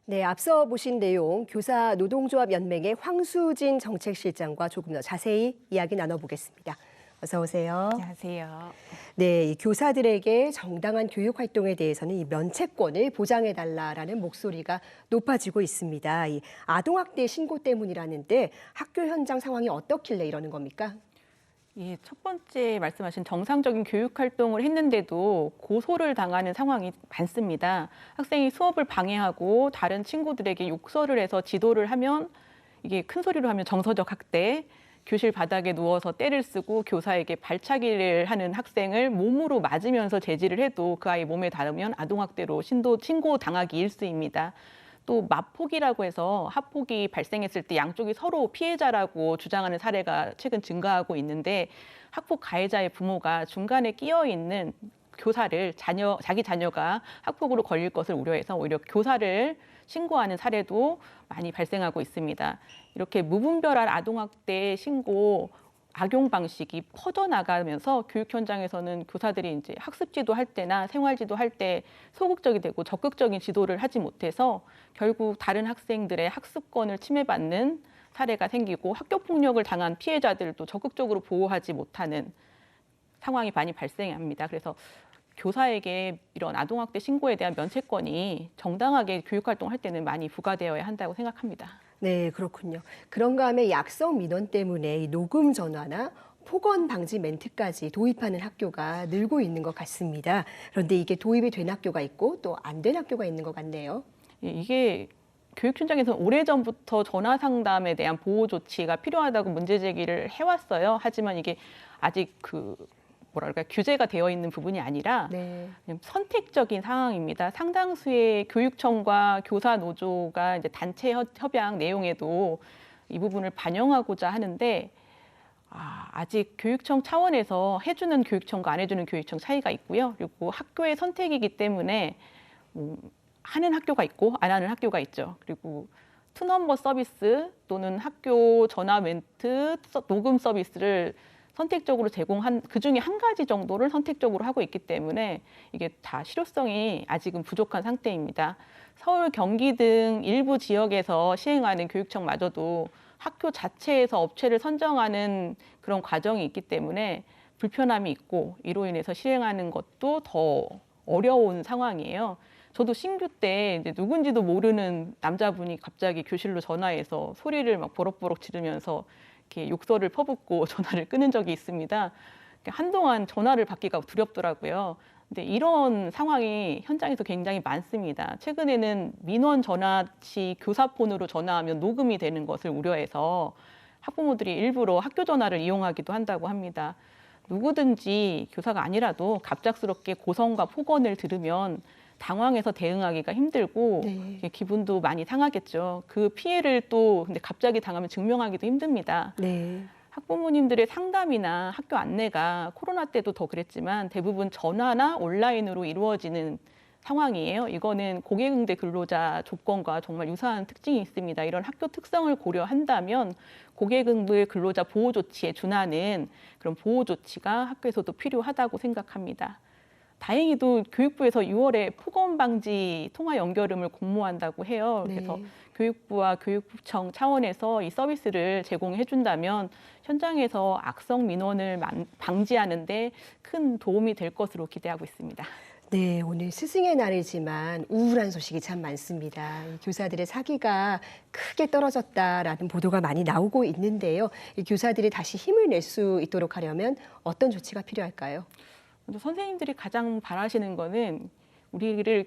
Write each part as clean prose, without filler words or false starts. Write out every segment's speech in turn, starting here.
네, 앞서 보신 내용 교사 노동조합 연맹의 황수진 정책실장과 조금 더 자세히 이야기 나눠보겠습니다. 어서 오세요. 안녕하세요. 네, 이 교사들에게 정당한 교육 활동에 대해서는 이 면책권을 보장해달라라는 목소리가 높아지고 있습니다. 이 아동학대 신고 때문이라는데 학교 현장 상황이 어떻길래 이러는 겁니까? 예, 첫 번째 말씀하신 정상적인 교육 활동을 했는데도 고소를 당하는 상황이 많습니다. 학생이 수업을 방해하고 다른 친구들에게 욕설을 해서 지도를 하면 이게 큰 소리로 하면 정서적 학대, 교실 바닥에 누워서 때를 쓰고 교사에게 발차기를 하는 학생을 몸으로 맞으면서 제지를 해도 그 아이 몸에 닿으면 아동학대로 신고 당하기 일쑤입니다. 또 마폭이라고 해서 학폭이 발생했을 때 양쪽이 서로 피해자라고 주장하는 사례가 최근 증가하고 있는데 학폭 가해자의 부모가 중간에 끼어 있는 교사를 자기 자녀가 학폭으로 걸릴 것을 우려해서 오히려 교사를 신고하는 사례도 많이 발생하고 있습니다. 이렇게 무분별한 아동학대 신고 악용 방식이 퍼져나가면서 교육 현장에서는 교사들이 이제 학습 지도할 때나 생활 지도할 때 소극적이 되고 적극적인 지도를 하지 못해서 결국 다른 학생들의 학습권을 침해받는 사례가 생기고 학교 폭력을 당한 피해자들도 적극적으로 보호하지 못하는 상황이 많이 발생합니다. 그래서 교사에게 이런 아동학대 신고에 대한 면책권이 정당하게 교육 활동할 때는 많이 부과되어야 한다고 생각합니다. 네, 그렇군요. 그런가 하면 약성 민원 때문에 이 녹음 전화나 폭언 방지 멘트까지 도입하는 학교가 늘고 있는 것 같습니다. 그런데 이게 도입이 된 학교가 있고 또 안 된 학교가 있는 것 같네요. 예, 이게 교육 현장에서 오래전부터 전화 상담에 대한 보호 조치가 필요하다고 문제 제기를 해왔어요. 하지만 이게 아직 뭐랄까 규제가 되어 있는 부분이 아니라 네. 그냥 선택적인 상황입니다. 상당수의 교육청과 교사 노조가 이제 단체 협약 내용에도 이 부분을 반영하고자 하는데 아직 교육청 차원에서 해주는 교육청과 안 해주는 교육청 차이가 있고요. 그리고 학교의 선택이기 때문에 하는 학교가 있고 안 하는 학교가 있죠. 그리고 투넘버 서비스 또는 학교 전화 멘트 녹음 서비스를 선택적으로 제공한 그중에 한 가지 정도를 선택적으로 하고 있기 때문에 이게 다 실효성이 아직은 부족한 상태입니다. 서울, 경기 등 일부 지역에서 시행하는 교육청마저도 학교 자체에서 업체를 선정하는 그런 과정이 있기 때문에 불편함이 있고 이로 인해서 실행하는 것도 더 어려운 상황이에요. 저도 신규 때 이제 누군지도 모르는 남자분이 갑자기 교실로 전화해서 소리를 막 버럭버럭 지르면서 이렇게 욕설을 퍼붓고 전화를 끊은 적이 있습니다. 한동안 전화를 받기가 두렵더라고요. 근데 이런 상황이 현장에서 굉장히 많습니다. 최근에는 민원 전화 시 교사 폰으로 전화하면 녹음이 되는 것을 우려해서 학부모들이 일부러 학교 전화를 이용하기도 한다고 합니다. 누구든지 교사가 아니라도 갑작스럽게 고성과 폭언을 들으면 당황해서 대응하기가 힘들고 네. 기분도 많이 상하겠죠. 그 피해를 또 근데 갑자기 당하면 증명하기도 힘듭니다. 네. 학부모님들의 상담이나 학교 안내가 코로나 때도 더 그랬지만 대부분 전화나 온라인으로 이루어지는 상황이에요. 이거는 고객응대 근로자 조건과 정말 유사한 특징이 있습니다. 이런 학교 특성을 고려한다면 고객응대 근로자 보호 조치에 준하는 그런 보호 조치가 학교에서도 필요하다고 생각합니다. 다행히도 교육부에서 6월에 폭언 방지 통화 연결음을 공모한다고 해요. 그래서 네. 교육부와 교육청 차원에서 이 서비스를 제공해 준다면 현장에서 악성 민원을 방지하는 데 큰 도움이 될 것으로 기대하고 있습니다. 네, 오늘 스승의 날이지만 우울한 소식이 참 많습니다. 이 교사들의 사기가 크게 떨어졌다라는 보도가 많이 나오고 있는데요. 이 교사들이 다시 힘을 낼 수 있도록 하려면 어떤 조치가 필요할까요? 먼저 선생님들이 가장 바라시는 거는 우리를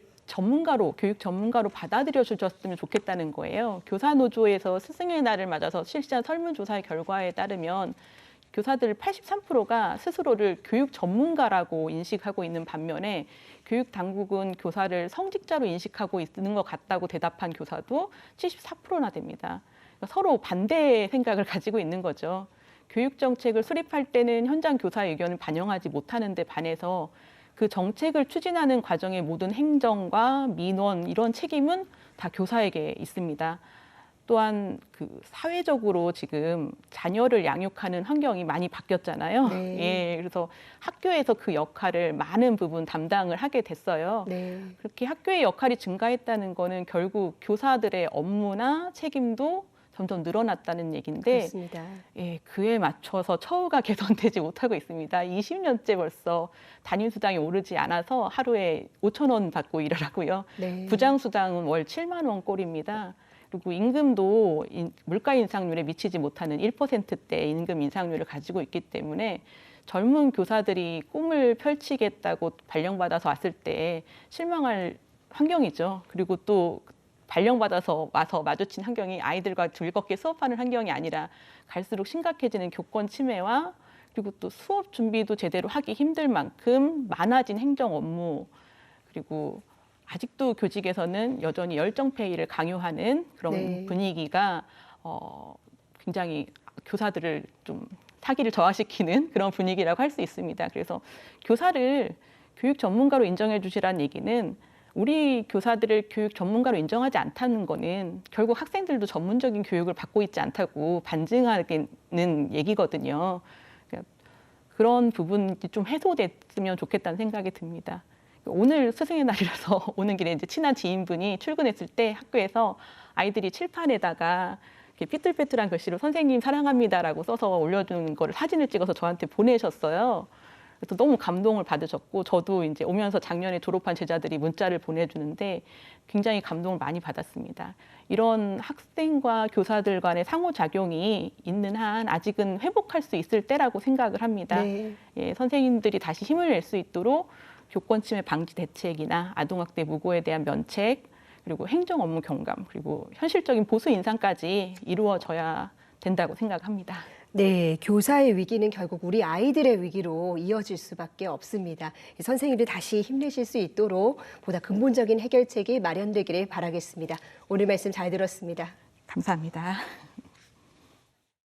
교육 전문가로 받아들여 주셨으면 좋겠다는 거예요. 교사 노조에서 스승의 날을 맞아서 실시한 설문조사의 결과에 따르면 교사들 83%가 스스로를 교육 전문가라고 인식하고 있는 반면에 교육 당국은 교사를 성직자로 인식하고 있는 것 같다고 대답한 교사도 74%나 됩니다. 그러니까 서로 반대의 생각을 가지고 있는 거죠. 교육 정책을 수립할 때는 현장 교사의 의견을 반영하지 못하는 데 반해서 그 정책을 추진하는 과정의 모든 행정과 민원 이런 책임은 다 교사에게 있습니다. 또한 그 사회적으로 지금 자녀를 양육하는 환경이 많이 바뀌었잖아요. 네. 예, 그래서 학교에서 그 역할을 많은 부분 담당을 하게 됐어요. 네. 그렇게 학교의 역할이 증가했다는 거는 결국 교사들의 업무나 책임도 점점 늘어났다는 얘기인데, 그렇습니다. 예, 그에 맞춰서 처우가 개선되지 못하고 있습니다. 20년째 벌써 담임 수당이 오르지 않아서 하루에 5,000원 받고 일을 하고요. 네. 부장 수당은 월 7만 원 꼴입니다. 그리고 임금도 물가 인상률에 미치지 못하는 1%대 임금 인상률을 가지고 있기 때문에 젊은 교사들이 꿈을 펼치겠다고 발령받아서 왔을 때 실망할 환경이죠. 그리고 또 발령받아서 와서 마주친 환경이 아이들과 즐겁게 수업하는 환경이 아니라 갈수록 심각해지는 교권 침해와 그리고 또 수업 준비도 제대로 하기 힘들 만큼 많아진 행정 업무, 그리고 아직도 교직에서는 여전히 열정페이를 강요하는 그런 네. 분위기가 굉장히 교사들을 좀 사기를 저하시키는 그런 분위기라고 할 수 있습니다. 그래서 교사를 교육 전문가로 인정해 주시라는 얘기는, 우리 교사들을 교육 전문가로 인정하지 않다는 거는 결국 학생들도 전문적인 교육을 받고 있지 않다고 반증하는 얘기거든요. 그러니까 그런 부분이 좀 해소됐으면 좋겠다는 생각이 듭니다. 오늘 스승의 날이라서 오는 길에 이제 친한 지인분이 출근했을 때 학교에서 아이들이 칠판에다가 이렇게 삐뚤빼뚤한 글씨로 선생님 사랑합니다라고 써서 올려준 거를 사진을 찍어서 저한테 보내셨어요. 그래서 너무 감동을 받으셨고, 저도 이제 오면서 작년에 졸업한 제자들이 문자를 보내주는데 굉장히 감동을 많이 받았습니다. 이런 학생과 교사들 간의 상호작용이 있는 한 아직은 회복할 수 있을 때라고 생각을 합니다. 네. 예, 선생님들이 다시 힘을 낼 수 있도록 교권 침해 방지 대책이나 아동학대 무고에 대한 면책, 그리고 행정 업무 경감, 그리고 현실적인 보수 인상까지 이루어져야 된다고 생각합니다. 네, 교사의 위기는 결국 우리 아이들의 위기로 이어질 수밖에 없습니다. 선생님들 다시 힘내실 수 있도록 보다 근본적인 해결책이 마련되기를 바라겠습니다. 오늘 말씀 잘 들었습니다. 감사합니다.